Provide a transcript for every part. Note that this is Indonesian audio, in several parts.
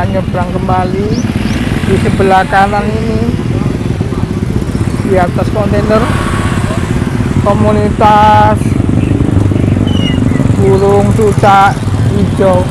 jalan nyebrang kembali di sebelah kanan ini. Di atas kontainer komunitas burung cucak hijau.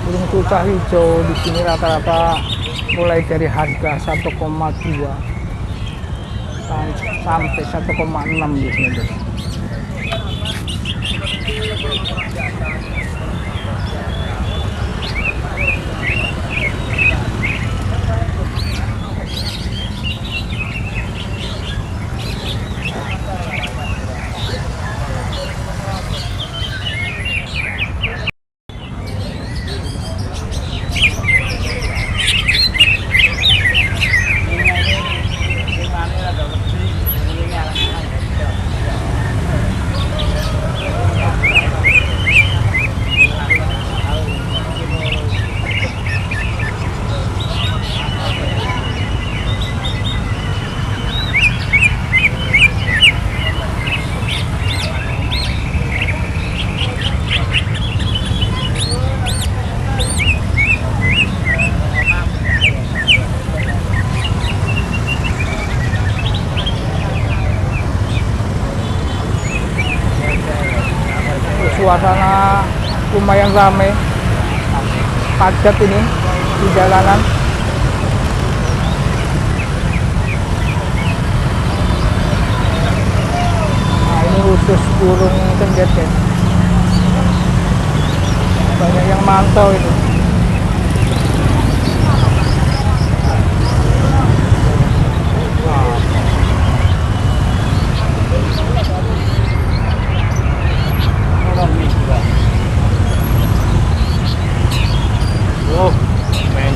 Burung cucak hijau di sini rata-rata mulai dari harga 1,2 sampai 1,6 biasanya. Suasana lumayan ramai, padat ini di jalanan. Nah, ini khusus burung tengget ya. Banyak yang mantau itu.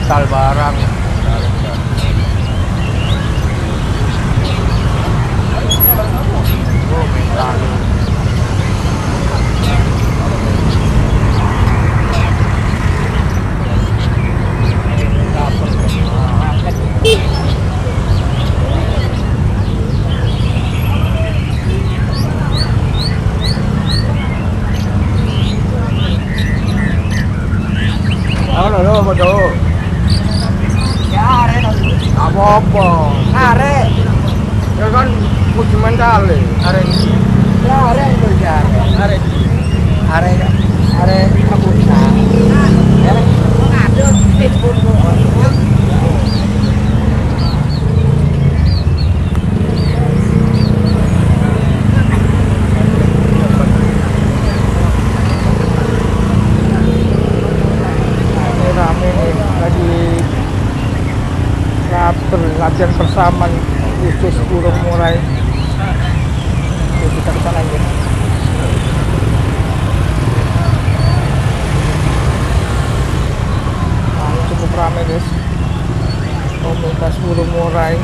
Mental barang. Mental. Halo, betul. Apa-apa. Arek. Ya kan kudu mental arek. Ya arek itu ya. Arek. Arek kabusa. Arek ngaduh tipun kok. Rame nih, lagi latihan bersama nih, khusus burung murai. Oke, kita ke sana aja. Nah, cukup rame guys, komunitas burung murai.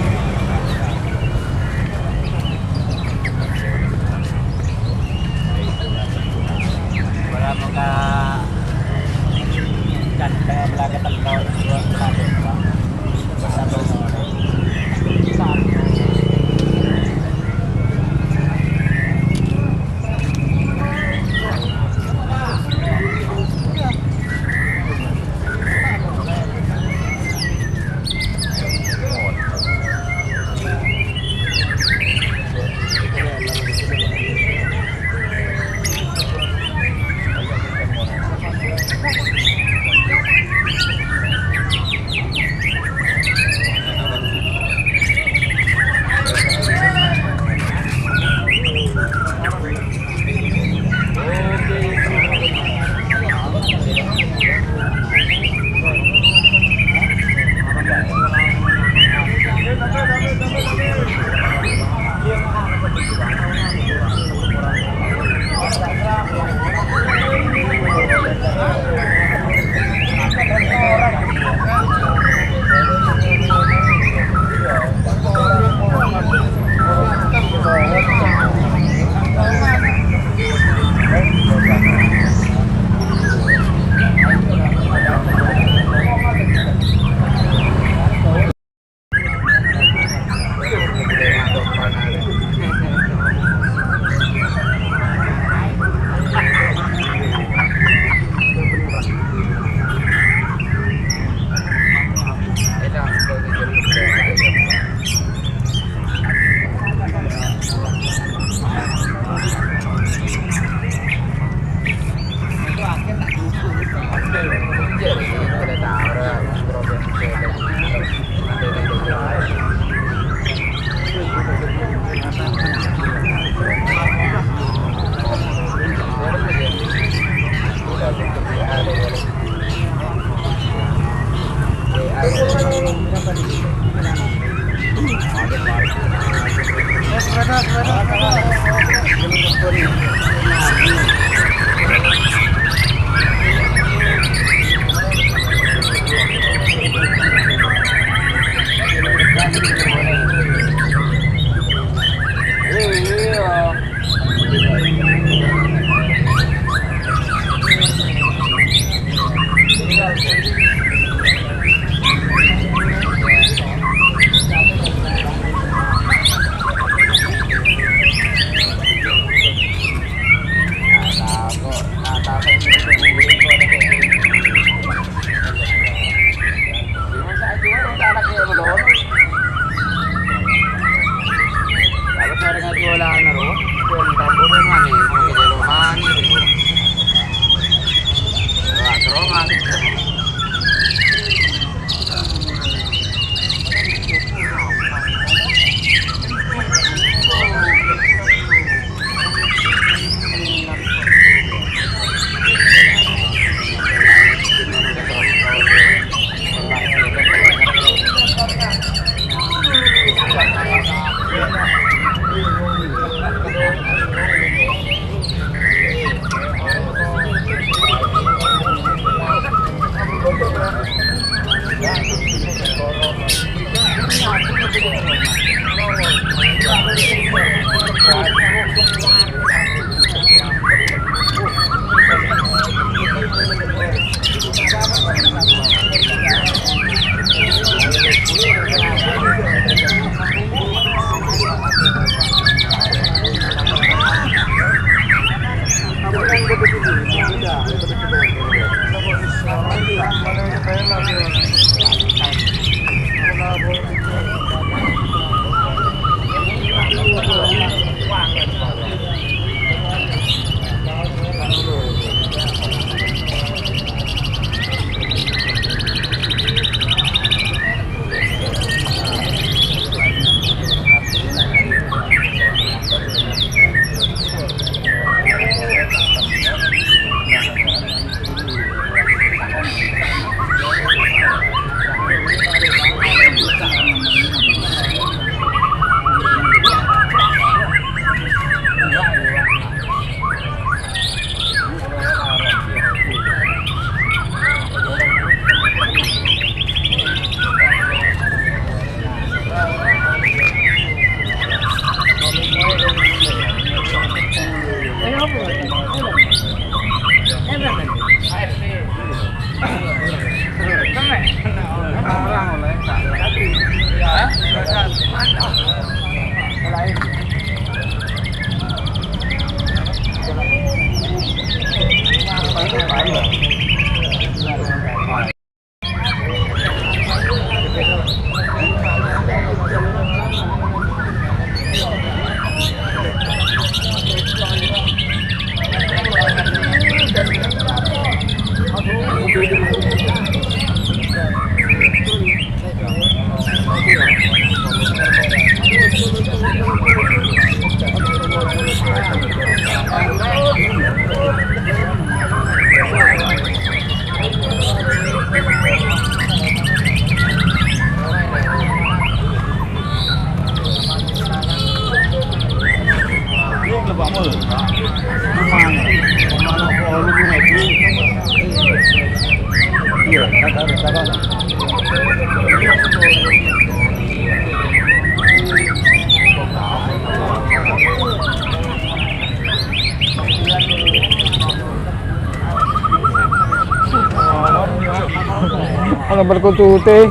Ano berkutute?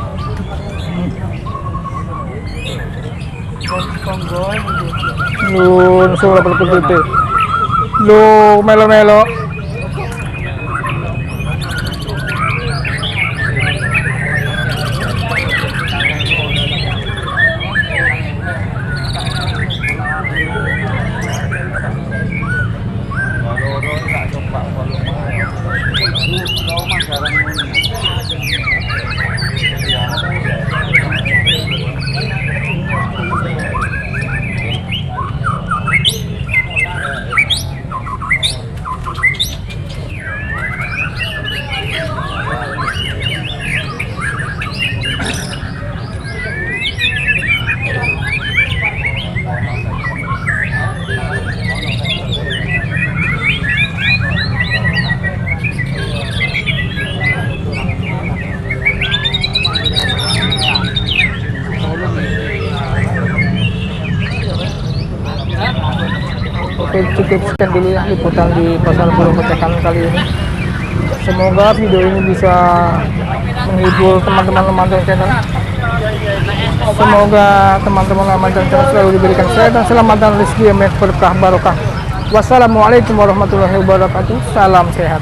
Lu suara berkutute. Lu melo-melo. Oke, cukup sekian dulu ya liputan di Pasar Burung Pecekan kali ini. Semoga video ini bisa menghibur teman-teman Ramadan channel. Semoga teman-teman Ramadan channel selalu diberikan sehat dan selamat dan rezeki yang berkah barokah. Wassalamualaikum warahmatullahi wabarakatuh. Salam sehat.